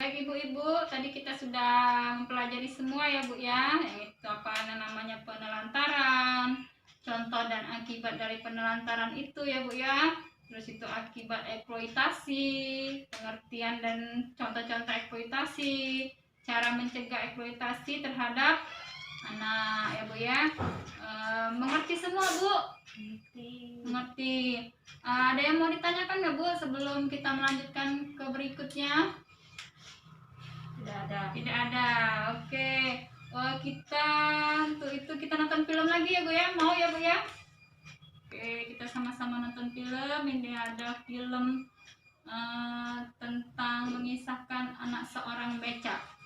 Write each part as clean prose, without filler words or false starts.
Baik ibu-ibu, tadi kita sudah mempelajari semua ya Bu ya, yaitu apa namanya penelantaran, contoh dan akibat dari penelantaran itu ya Bu ya. Terus itu akibat eksploitasi, pengertian dan contoh-contoh eksploitasi, cara mencegah eksploitasi terhadap anak ya Bu ya. Mengerti semua Bu? Mengerti. Ada yang mau ditanyakan nggak Bu sebelum kita melanjutkan ke berikutnya? Tidak ada. Oke. Kita untuk itu kita nonton film lagi ya Bu ya. Mau ya Bu ya? Oke, kita sama-sama nonton film. Ini ada film tentang mengisahkan anak seorang becak.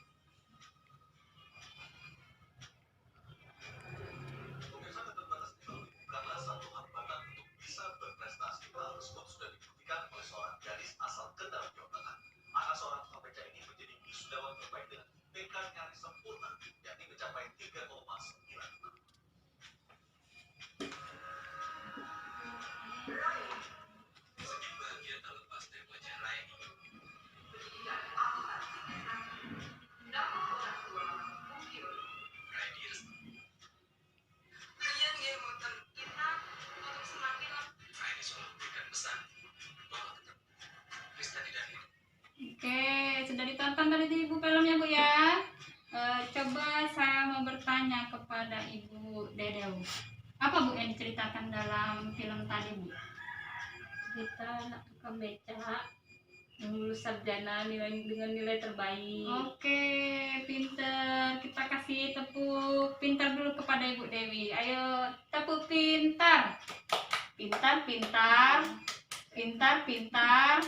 Oke, sudah ditonton tadi Ibu filmnya Bu ya. Coba saya mau bertanya kepada Ibu Dedeu. Apa Bu yang diceritakan dalam film tadi Bu? Kita anak tukang becak yang lulus sarjana dengan nilai terbaik. Oke, pinter. Kita kasih tepuk pintar dulu kepada Ibu Dewi. Ayo, tepuk pintar. Pintar, pintar. Pintar, pintar.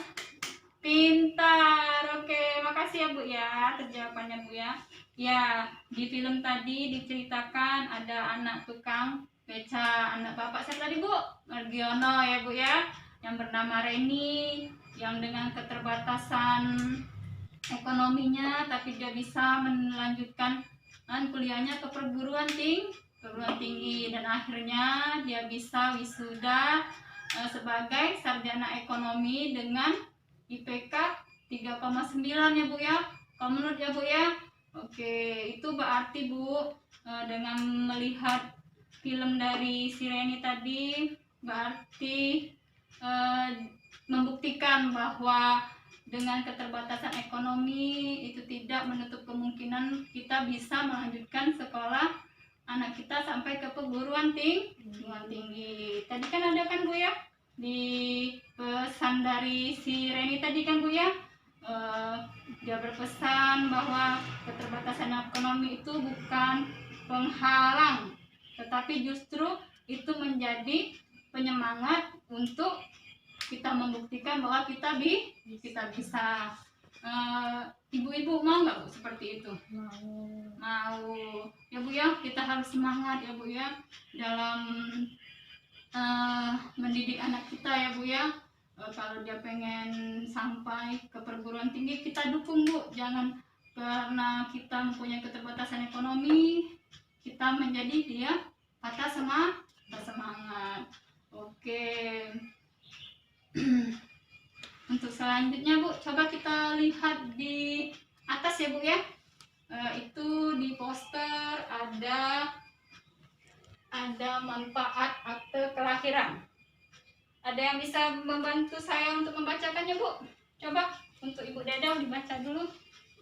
Pintar. Oke, makasih ya Bu ya atas jawabannya Bu ya. Ya, di film tadi diceritakan ada anak tukang beca, anak bapak saya tadi Bu, Margiono ya Bu ya, yang bernama Reni, yang dengan keterbatasan ekonominya tapi dia bisa melanjutkan kuliahnya ke perguruan tinggi dan akhirnya dia bisa wisuda sebagai sarjana ekonomi dengan IPK 3,9 ya Bu ya. Kalau menurut ya Bu ya. Oke, itu berarti Bu dengan melihat film dari si Reni tadi berarti membuktikan bahwa dengan keterbatasan ekonomi itu tidak menutup kemungkinan kita bisa melanjutkan sekolah anak kita sampai ke perguruan tinggi. Tadi kan ada kan Bu ya di pesan dari si Reni tadi kan Bu ya, dia berpesan bahwa keterbatasan ekonomi itu bukan penghalang tetapi justru itu menjadi penyemangat untuk kita membuktikan bahwa kita bisa. Ibu-ibu mau nggak Bu seperti itu? Mau ya Bu ya, kita harus semangat ya Bu ya dalam mendidik anak kita ya Bu ya. Kalau dia pengen sampai ke perguruan tinggi kita dukung Bu, jangan karena kita mempunyai keterbatasan ekonomi kita menjadi dia patah semangat. Oke. Untuk selanjutnya Bu, coba kita lihat di atas ya Bu ya. Itu di poster ada manfaat akte kelahiran. Ada yang bisa membantu saya untuk membacakannya Bu? Coba untuk Ibu Dedeu dibaca dulu.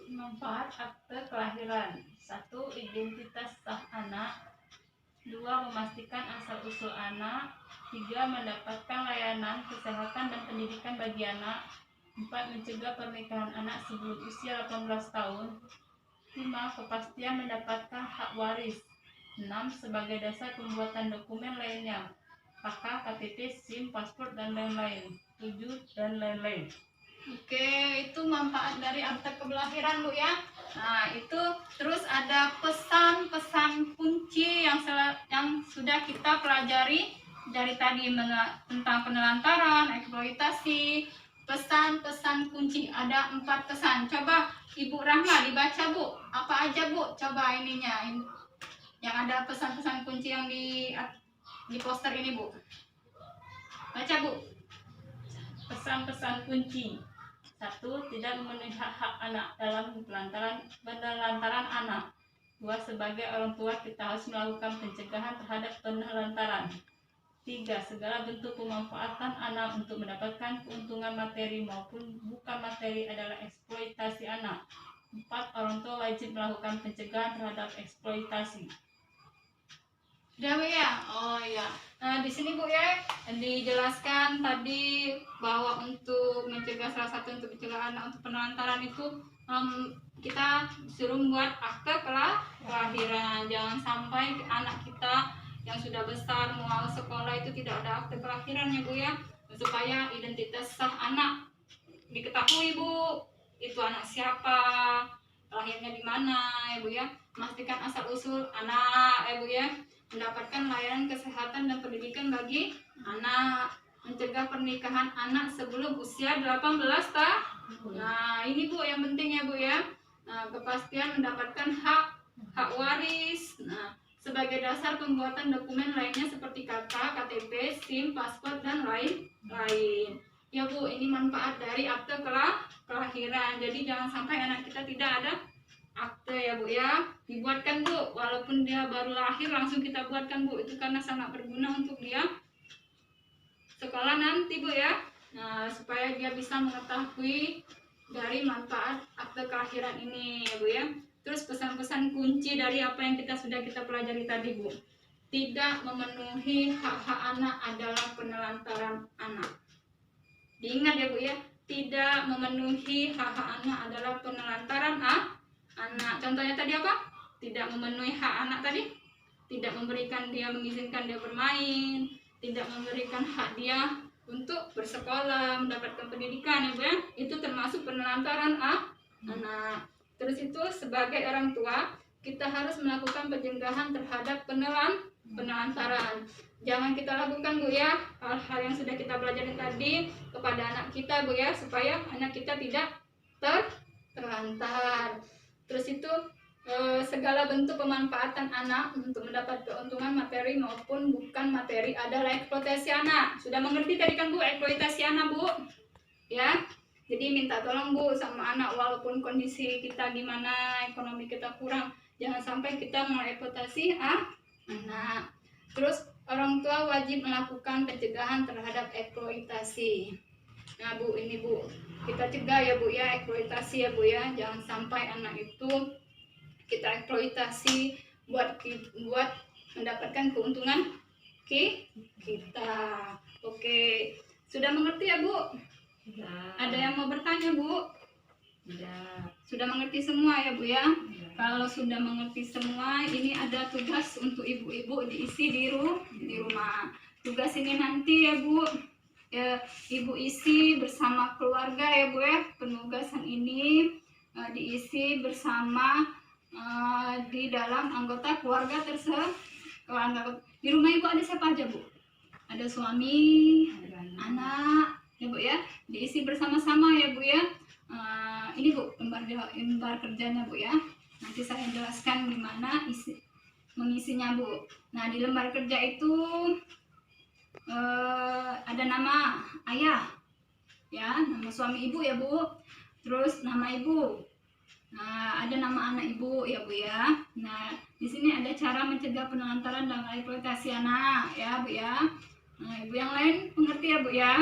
Manfaat akte kelahiran: 1. Identitas sah anak. 2. Memastikan asal-usul anak. 3. Mendapatkan layanan kesehatan dan pendidikan bagi anak. 4. Mencegah pernikahan anak sebelum usia 18 tahun. 5. Kepastian mendapatkan hak waris. 6. Sebagai dasar pembuatan dokumen lainnya, KK, KTP, SIM, paspor, dan lain-lain. 7. Dan lain-lain. Oke, itu manfaat dari akte kelahiran Bu ya. Nah, itu terus ada pesan-pesan kunci yang sudah kita pelajari dari tadi tentang penelantaran, eksploitasi, pesan-pesan kunci. Ada 4 pesan. Coba Ibu Rahma dibaca Bu. Apa aja Bu? Coba ininya. Yang ada pesan-pesan kunci yang di poster ini Bu. Baca Bu. Pesan-pesan kunci. 1. Tidak memenuhi hak-hak anak dalam penelantaran anak. 2. Sebagai orang tua kita harus melakukan pencegahan terhadap penelantaran. 3. Segala bentuk pemanfaatan anak untuk mendapatkan keuntungan materi maupun bukan materi adalah eksploitasi anak. 4. Orang tua wajib melakukan pencegahan terhadap eksploitasi. Udah Bu ya? Oh iya. Nah di sini Bu ya dijelaskan tadi bahwa untuk mencegah salah satu untuk mencegah anak untuk penelantaran itu kita suruh membuat akte kelahiran. Jangan sampai anak kita yang sudah besar mau sekolah itu tidak ada akte kelahiran ya Bu ya, supaya identitas sah anak diketahui Bu. Itu anak siapa, lahirnya di mana ya Bu ya. Memastikan asal usul anak ya Bu ya. Mendapatkan layanan kesehatan dan pendidikan bagi anak, mencegah pernikahan anak sebelum usia 18 tahun. Nah, ini Bu yang penting ya Bu ya. Nah, kepastian mendapatkan hak waris. Nah, sebagai dasar pembuatan dokumen lainnya seperti KK, KTP, SIM, paspor dan lain-lain. Ya Bu, ini manfaat dari akte kelahiran. Jadi jangan sampai anak kita tidak ada akte ya Bu ya. Dibuatkan Bu, walaupun dia baru lahir langsung kita buatkan Bu, itu karena sangat berguna untuk dia sekolah nanti Bu ya. Nah, supaya dia bisa mengetahui dari manfaat akte kelahiran ini ya Bu ya. Terus pesan-pesan kunci dari apa yang sudah kita pelajari tadi Bu. Tidak memenuhi hak-hak anak adalah penelantaran anak. Diingat ya Bu ya, tidak memenuhi hak-hak anak adalah penelantaran anak. Contohnya tadi apa? Tidak memenuhi hak anak tadi, tidak memberikan dia, mengizinkan dia bermain, tidak memberikan hak dia untuk bersekolah, mendapatkan pendidikan ya Bu ya. Itu termasuk penelantaran anak. Terus itu sebagai orang tua kita harus melakukan pencegahan terhadap penelantaran. Jangan kita lakukan Bu ya hal-hal yang sudah kita pelajari tadi kepada anak kita Bu ya, supaya anak kita tidak terlantar. Terus itu segala bentuk pemanfaatan anak untuk mendapat keuntungan materi maupun bukan materi adalah eksploitasi anak. Sudah mengerti tadi kan Bu, eksploitasi anak Bu? Ya. Jadi minta tolong Bu sama anak, walaupun kondisi kita gimana, ekonomi kita kurang, jangan sampai kita mengeksploitasi anak. Terus orang tua wajib melakukan pencegahan terhadap eksploitasi. Nah Bu, ini Bu, kita cegah ya Bu ya eksploitasi ya Bu ya. Jangan sampai anak itu kita eksploitasi buat mendapatkan keuntungan kita. Oke, sudah mengerti ya Bu? Ada yang mau bertanya Bu? Sudah mengerti semua ya Bu ya? Kalau sudah mengerti semua, ini ada tugas untuk ibu-ibu diisi di rumah. Tugas ini nanti ya Bu, ya, Ibu isi bersama keluarga ya Bu ya. Penugasan ini diisi bersama di dalam anggota keluarga tersebut. Di rumah Ibu ada siapa aja Bu? Ada suami, anak ya Bu ya. Diisi bersama-sama ya Bu ya. Ini Bu lembar kerjanya Bu ya. Nanti saya jelaskan gimana mengisinya Bu. Nah di lembar kerja itu ada nama ayah ya, nama suami Ibu ya Bu. Terus nama Ibu. Nah ada nama anak Ibu ya Bu ya. Nah di sini ada cara mencegah penelantaran dan eksploitasi anak ya Bu ya. Nah Ibu yang lain mengerti ya Bu ya?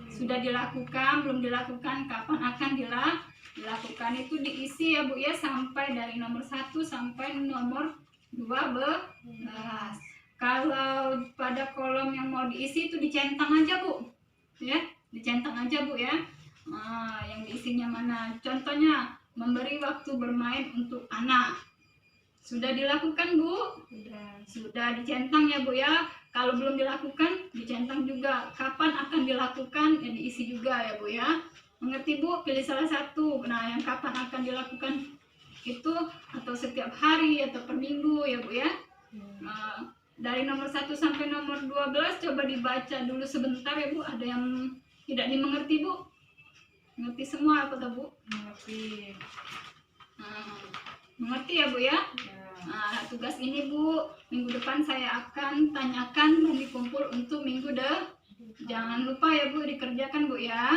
Sudah dilakukan, belum dilakukan, kapan akan dilakukan, itu diisi ya Bu ya, sampai dari nomor 1 sampai nomor 12. Kalau pada kolom yang mau diisi itu dicentang aja Bu ya, dicentang aja Bu ya. Yang diisinya mana, contohnya memberi waktu bermain untuk anak, sudah dilakukan Bu? Sudah dicentang ya Bu ya. Kalau belum dilakukan, dicentang juga. Kapan akan dilakukan, ya diisi juga ya Bu ya. Mengerti Bu? Pilih salah satu. Nah, yang kapan akan dilakukan itu, atau setiap hari, atau per minggu ya Bu ya. Dari nomor 1 sampai nomor 12, coba dibaca dulu sebentar ya Bu. Ada yang tidak dimengerti Bu? Mengerti semua apa Bu? Mengerti. Mengerti ya Bu ya? Nah, tugas ini Bu, minggu depan saya akan tanyakan dan dikumpul untuk minggu Jangan lupa ya Bu, dikerjakan Bu ya.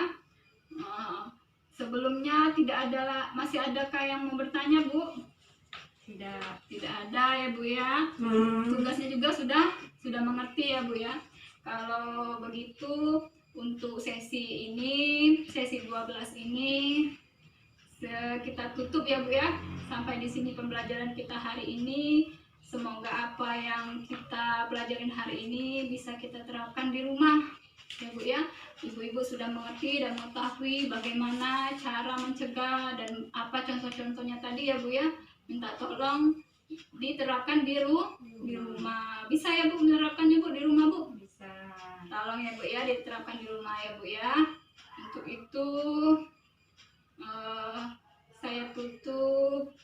Sebelumnya masih adakah yang mau bertanya, Bu? Tidak ada ya, Bu ya. Tugasnya juga sudah mengerti ya, Bu ya. Kalau begitu untuk sesi 12 ini kita tutup ya, Bu ya. Sampai di sini pembelajaran kita hari ini. Semoga apa yang kita pelajarin hari ini bisa kita terapkan di rumah ya, Bu ya. Ibu-ibu sudah mengerti dan mengetahui bagaimana cara mencegah dan apa contoh-contohnya tadi ya, Bu ya. Minta tolong diterapkan di rumah. Bisa ya, Bu, menerapkannya, Bu, di rumah, Bu? Bisa. Tolong ya, Bu ya, diterapkan di rumah ya, Bu ya. Untuk itu saya tutup.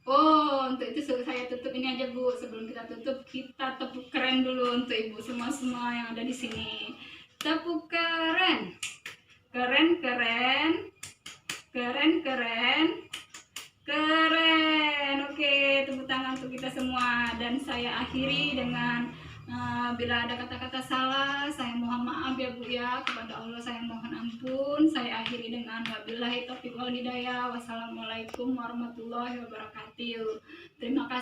Untuk itu saya tutup ini aja, Bu. Sebelum kita tutup, kita tepuk keren dulu untuk Ibu semua yang ada di sini. Tepuk keren. Keren, keren. Keren, keren. Keren. Oke, tepuk tangan untuk kita semua. Dan saya akhiri dengan bila ada kata-kata salah, saya mohon maaf ya, Bu ya. Kepada Allah saya mohon ampun. Saya akhiri dengan wabillahi taufiq wal hidayah. Wassalamualaikum warahmatullahi wabarakatuh. Terima kasih.